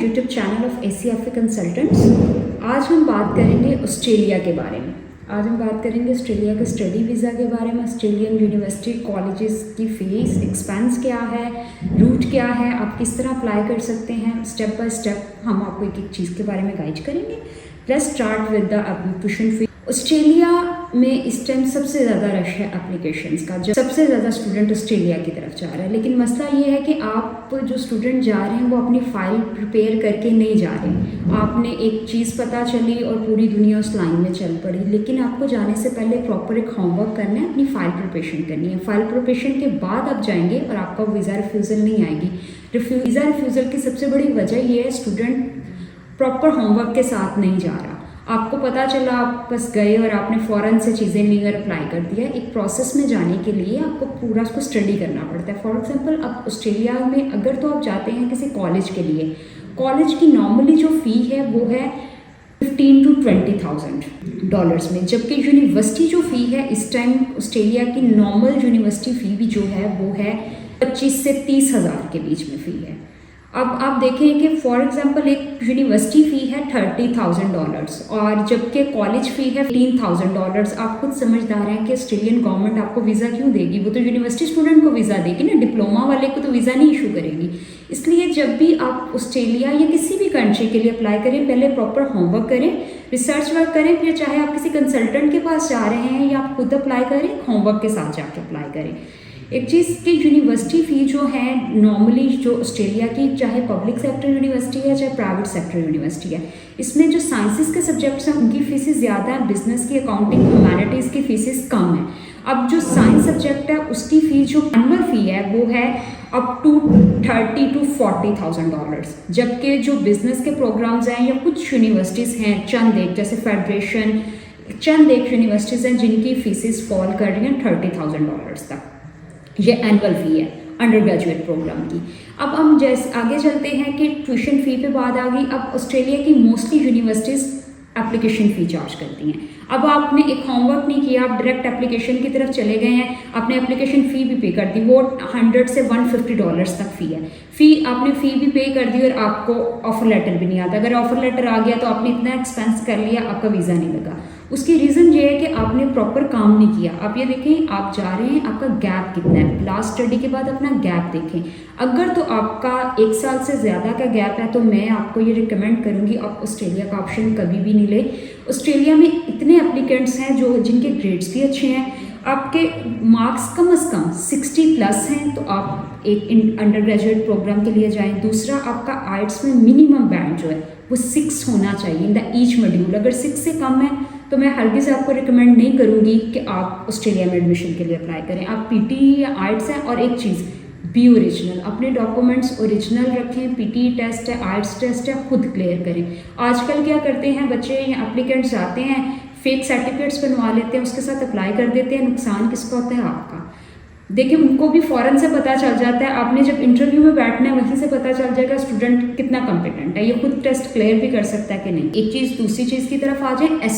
YouTube channel of ACFA consultants. आज हम बात करेंगे ऑस्ट्रेलिया के बारे में। आज हम बात करेंगे ऑस्ट्रेलिया के स्टडी वीज़ा के बारे में, ऑस्ट्रेलियन यूनिवर्सिटी कॉलेजेस की फ़ीस, एक्सपेंस क्या है, रूट क्या है, आप किस तरह अप्लाई कर सकते हैं। स्टेप बाय स्टेप हम आपको एक एक चीज़ के बारे में गाइड करेंगे। Let's start with the application fee. Australia में इस टाइम सबसे ज़्यादा रश है एप्लीकेशंस का, जो सबसे ज़्यादा स्टूडेंट ऑस्ट्रेलिया की तरफ जा रहा है। लेकिन मसला ये है कि आप जो स्टूडेंट जा रहे हैं वो अपनी फ़ाइल प्रिपेयर करके नहीं जा रहे। आपने एक चीज़ पता चली और पूरी दुनिया उस लाइन में चल पड़ी, लेकिन आपको जाने से पहले प्रॉपर एक होमवर्क करना है, अपनी फ़ाइल प्रिपरेशन करनी है। फ़ाइल प्रिपरेशन के बाद आप जाएंगे और आपका वीज़ा रिफ्यूज़ल नहीं आएगी। वीज़ा रिफ्यूज़ल की सबसे बड़ी वजह ये है, स्टूडेंट प्रॉपर होमवर्क के साथ नहीं जा रहा। आपको पता चला, आप बस गए और आपने फ़ौरन से चीज़ें ली और अप्लाई कर दिया। एक प्रोसेस में जाने के लिए आपको पूरा उसको स्टडी करना पड़ता है। फॉर एग्जांपल, अब ऑस्ट्रेलिया में अगर तो आप जाते हैं किसी कॉलेज के लिए, कॉलेज की नॉर्मली जो फ़ी है वो है 15,000 to 20,000 डॉलर्स में, जबकि यूनिवर्सिटी जो फ़ी है इस टाइम ऑस्ट्रेलिया की नॉर्मल यूनिवर्सिटी फ़ी भी जो है वो है 25 से 30,000 के बीच में फ़ी है। अब आप देखें कि फॉर एग्जांपल एक यूनिवर्सिटी फ़ी है $30,000 और जबकि कॉलेज फ़ी है $15,000। आप खुद समझदार हैं कि ऑस्ट्रेलियन गवर्नमेंट आपको वीज़ा क्यों देगी, वो तो यूनिवर्सिटी स्टूडेंट को वीज़ा देगी ना, डिप्लोमा वाले को तो वीज़ा नहीं इशू करेगी। इसलिए जब भी आप ऑस्ट्रेलिया या किसी भी कंट्री के लिए अप्लाई करें, पहले प्रॉपर होमवर्क करें, रिसर्च वर्क करें, फिर चाहे आप किसी कंसल्टेंट के पास जा रहे हैं या आप खुद अप्लाई करें, होमवर्क के साथ जाके अप्लाई करें। एक चीज़ की यूनिवर्सिटी फ़ी जो है नॉर्मली जो ऑस्ट्रेलिया की, चाहे पब्लिक सेक्टर यूनिवर्सिटी है चाहे प्राइवेट सेक्टर यूनिवर्सिटी है, इसमें जो साइंसेस के सब्जेक्ट्स हैं उनकी फ़ीसेस ज़्यादा है, बिजनेस की, अकाउंटिंग, ह्यूमैनिटीज़ की फ़ीसेस कम है। अब जो साइंस सब्जेक्ट है उसकी फ़ी जो एनुअल फ़ी है वो है अप टू 30,000 to 40,000 डॉलर्स, जबकि जो बिज़नेस के प्रोग्राम्स हैं या कुछ यूनिवर्सिटीज़ हैं, चंद एक जैसे फेडरेशन, चंद एक यूनिवर्सिटीज़ हैं जिनकी फ़ीसेस फॉल कर रही हैं $30,000 तक। ये एनुअल फ़ी है अंडर ग्रेजुएट प्रोग्राम की। अब हम जैसे आगे चलते हैं कि ट्यूशन फ़ी पे बात आ गई। अब ऑस्ट्रेलिया की mostly universities application fee charge करती हैं। अब आपने एक होमवर्क नहीं किया, आप डायरेक्ट एप्लीकेशन की तरफ चले गए हैं, आपने एप्लीकेशन फ़ी भी पे कर दी, वो $100 से $150 तक फ़ी है। आपने फ़ी भी पे कर दी और आपको ऑफ़र लेटर भी नहीं आता। अगर ऑफ़र लेटर आ गया तो आपने इतना एक्सपेंस कर लिया, आपका वीज़ा नहीं लगा। उसकी रीज़न ये है कि आपने प्रॉपर काम नहीं किया। आप ये देखें, आप जा रहे हैं, आपका गैप कितना है, लास्ट स्टडी के बाद अपना गैप देखें। अगर तो आपका 1 साल से ज़्यादा का गैप है तो मैं आपको ये रिकमेंड करूँगी आप ऑस्ट्रेलिया का ऑप्शन कभी भी नहीं लें। ऑस्ट्रेलिया में इतने एप्लीकेंट्स हैं जो जिनके ग्रेड्स भी अच्छे हैं, आपके मार्क्स कम से कम 60+ हैं तो आप एक अंडर ग्रेजुएट प्रोग्राम के लिए जाएं। दूसरा, आपका आइट्स में मिनिमम बैंड जो है वो 6 होना चाहिए इन द ईच मॉड्यूल। अगर 6 से कम है तो मैं हरगिज़ आपको रिकमेंड नहीं करूँगी कि आप ऑस्ट्रेलिया में एडमिशन के लिए अप्लाई करें। आप PT या आइट्स हैं, और एक चीज़, बी ओरिजिनल, अपने डॉक्यूमेंट्स ओरिजिनल रखें। PT टेस्ट है, आइट्स टेस्ट है, खुद क्लियर करें। आजकल क्या करते हैं बच्चे या एप्लीकेंट्स जाते हैं, फेक सर्टिफिकेट्स बनवा लेते हैं, उसके साथ अप्लाई कर देते हैं। नुकसान किसका होता है? आपका। देखिए, उनको भी फ़ौरन से पता चल जाता है। आपने जब इंटरव्यू में बैठना है वहीं से पता चल जाएगा स्टूडेंट कितना कॉम्पिटेंट है, ये खुद टेस्ट क्लियर भी कर सकता है कि नहीं। एक चीज़, दूसरी चीज़ की तरफ आ जाए,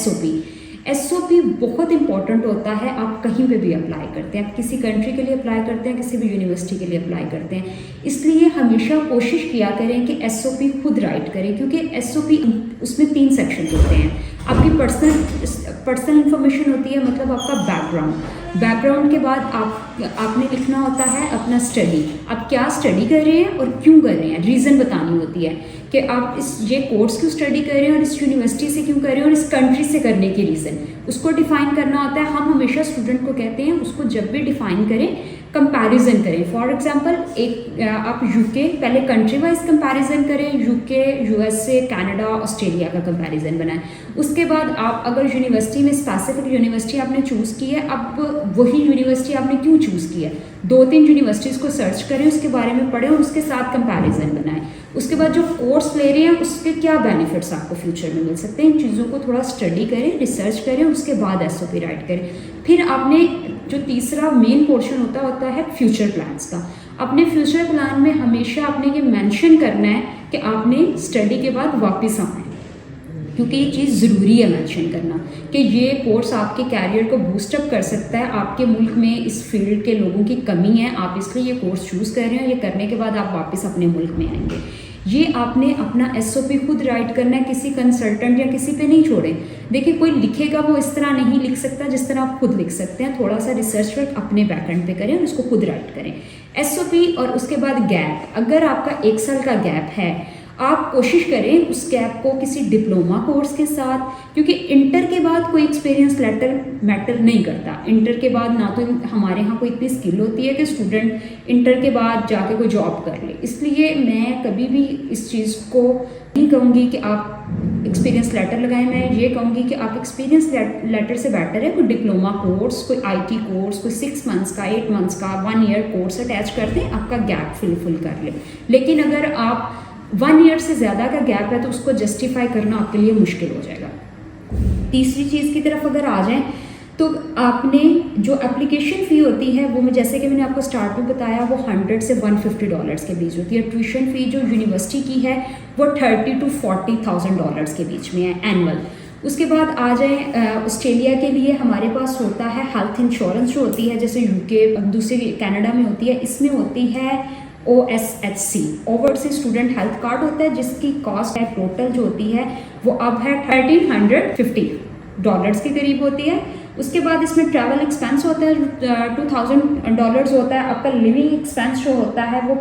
SOP बहुत इंपॉर्टेंट होता है। आप कहीं पे भी अप्लाई करते हैं, आप किसी कंट्री के लिए अप्लाई करते हैं, किसी भी यूनिवर्सिटी के लिए अप्लाई करते हैं, इसलिए हमेशा कोशिश किया करें कि SOP खुद राइट करें, क्योंकि SOP उसमें 3 सेक्शन होते हैं। आपकी पर्सनल इन्फॉर्मेशन होती है, मतलब आपका बैकग्राउंड के बाद आपने लिखना होता है अपना स्टडी, आप क्या स्टडी कर रहे हैं और क्यों कर रहे हैं, रीज़न बतानी होती है कि आप ये कोर्स क्यों स्टडी कर रहे हैं और इस यूनिवर्सिटी से क्यों कर रहे हैं और इस कंट्री से करने की रीज़न, उसको डिफ़ाइन करना होता है। हम हमेशा स्टूडेंट को कहते हैं उसको जब भी डिफ़ाइन करें, कंपैरिजन करें। फॉर एग्जांपल, आप UK पहले कंट्री वाइज कंपैरिजन करें, UK, USA, कनाडा, ऑस्ट्रेलिया का कंपैरिजन बनाएं। उसके बाद आप अगर यूनिवर्सिटी में स्पेसिफिक यूनिवर्सिटी आपने चूज़ की है, अब वही यूनिवर्सिटी आपने क्यों चूज़ की है, 2-3 यूनिवर्सिटीज़ को सर्च करें, उसके बारे में पढ़ें और उसके साथ कंपैरिजन बनाएं। उसके बाद जो कोर्स ले रहे हैं उसके क्या बेनिफिट्स आपको फ्यूचर में मिल सकते हैं, इन चीज़ों को थोड़ा स्टडी करें, रिसर्च करें, उसके बाद SOP राइट करें। फिर आपने जो तीसरा मेन पोर्शन होता है फ्यूचर प्लान्स का। अपने फ्यूचर प्लान में हमेशा आपने ये मेंशन करना है कि आपने स्टडी के बाद वापस आना है, क्योंकि ये चीज़ ज़रूरी है मेंशन करना कि ये कोर्स आपके कैरियर को बूस्टअप कर सकता है। आपके मुल्क में इस फील्ड के लोगों की कमी है, आप इसलिए ये कोर्स चूज़ कर रहे हैं, ये करने के बाद आप वापस अपने मुल्क में आएंगे। ये आपने अपना SOP खुद राइट करना है, किसी कंसल्टेंट या किसी पे नहीं छोड़ें। देखिए कोई लिखेगा वो इस तरह नहीं लिख सकता जिस तरह आप खुद लिख सकते हैं। थोड़ा सा रिसर्च वर्क अपने बैकएंड पे करें और उसको खुद राइट करें। SOP और उसके बाद गैप, अगर आपका 1 साल का गैप है, आप कोशिश करें उस गैप को किसी डिप्लोमा कोर्स के साथ, क्योंकि इंटर के बाद कोई एक्सपीरियंस लेटर मैटर नहीं करता। इंटर के बाद ना तो हमारे यहाँ कोई इतनी स्किल होती है कि स्टूडेंट इंटर के बाद जाके कोई जॉब कर ले, इसलिए मैं कभी भी इस चीज़ को नहीं कहूँगी कि आप एक्सपीरियंस लेटर लगाएं। मैं ये कहूँगी कि आप एक्सपीरियंस लेटर से बेटर है कोई डिप्लोमा कोर्स, कोई IT कोर्स, कोई 6 मंथ्स का, 8 मंथ्स का, 1 ईयर कोर्स अटैच कर दें, आपका गैप फुल कर ले। लेकिन अगर आप 1 ईयर से ज़्यादा का गैप है तो उसको जस्टिफाई करना आपके लिए मुश्किल हो जाएगा। तीसरी चीज़ की तरफ अगर आ जाएं तो आपने जो एप्लीकेशन फ़ी होती है वो जैसे कि मैंने आपको स्टार्ट में बताया, वो $100 से $150 के बीच होती है। ट्यूशन फ़ी जो यूनिवर्सिटी की है वो $30,000 to $40,000 के बीच में है एनुअल। उसके बाद आ जाए ऑस्ट्रेलिया के लिए हमारे पास होता है हेल्थ इंश्योरेंस जो होती है, जैसे UK दूसरे कनाडा में होती है, इसमें होती है OSHC, overseas student health card होता है, जिसकी कॉस्ट है टोटल जो होती है वो अब है $1,350 के करीब होती है। उसके बाद इसमें ट्रैवल एक्सपेंस होता है $2,000 होता है। आपका लिविंग एक्सपेंस जो होता है वो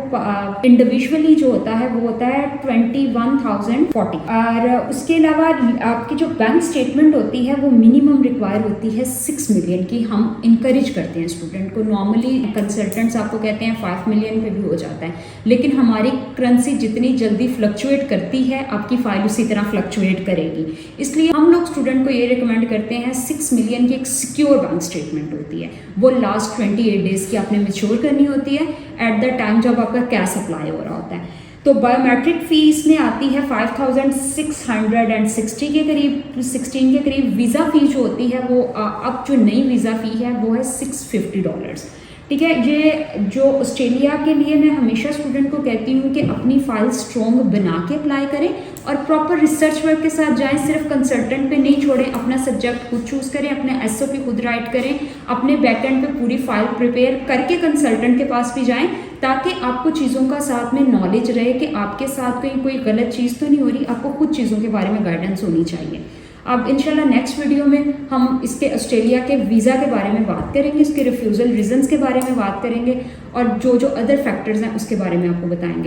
इंडिविजुअली जो होता है वो होता है 21,040। और उसके अलावा आपकी जो बैंक स्टेटमेंट होती है वो मिनिमम रिक्वायर होती है 6 मिलियन की। हम इंकरेज करते हैं स्टूडेंट को, नॉर्मली कंसल्टेंट्स आपको कहते हैं 5 मिलियन पे भी हो जाता है, लेकिन हमारी करेंसी जितनी जल्दी फ्लक्चुएट करती है आपकी फाइल उसी तरह फ्लक्चुएट करेगी, इसलिए हम लोग स्टूडेंट को ये रिकमेंड करते हैं 6 मिलियन की सिक्योर बैंक स्टेटमेंट होती है, वो लास्ट 28 डेज की आपने मैच्योर करनी होती है एट द टाइम जब आपका कैश अप्लाई हो रहा होता है। तो बायोमेट्रिक फीस में आती है 5,660 के करीब, 16 के करीब। वीज़ा फ़ी जो होती है वो अब जो नई वीज़ा फ़ी है वो है $650। ठीक है, ये जो ऑस्ट्रेलिया के लिए मैं हमेशा स्टूडेंट को कहती हूँ कि अपनी फाइल स्ट्रॉन्ग बना के अप्लाई करें और प्रॉपर रिसर्च वर्क के साथ जाएं, सिर्फ कंसल्टेंट पे नहीं छोड़ें, अपना सब्जेक्ट खुद चूज़ करें, अपने SOP खुद राइट करें, अपने बैकएंड पे पूरी फाइल प्रिपेयर करके कंसल्टेंट के पास भी जाएं, ताकि आपको चीज़ों का साथ में नॉलेज रहे कि आपके साथ कहीं कोई गलत चीज़ तो नहीं हो रही। आपको कुछ चीज़ों के बारे में गाइडेंस होनी चाहिए। अब इंशाल्लाह नेक्स्ट वीडियो में हम इसके ऑस्ट्रेलिया के वीज़ा के बारे में बात करेंगे, इसके रिफ्यूज़ल रीजंस के बारे में बात करेंगे और जो अदर फैक्टर्स हैं उसके बारे में आपको बताएंगे।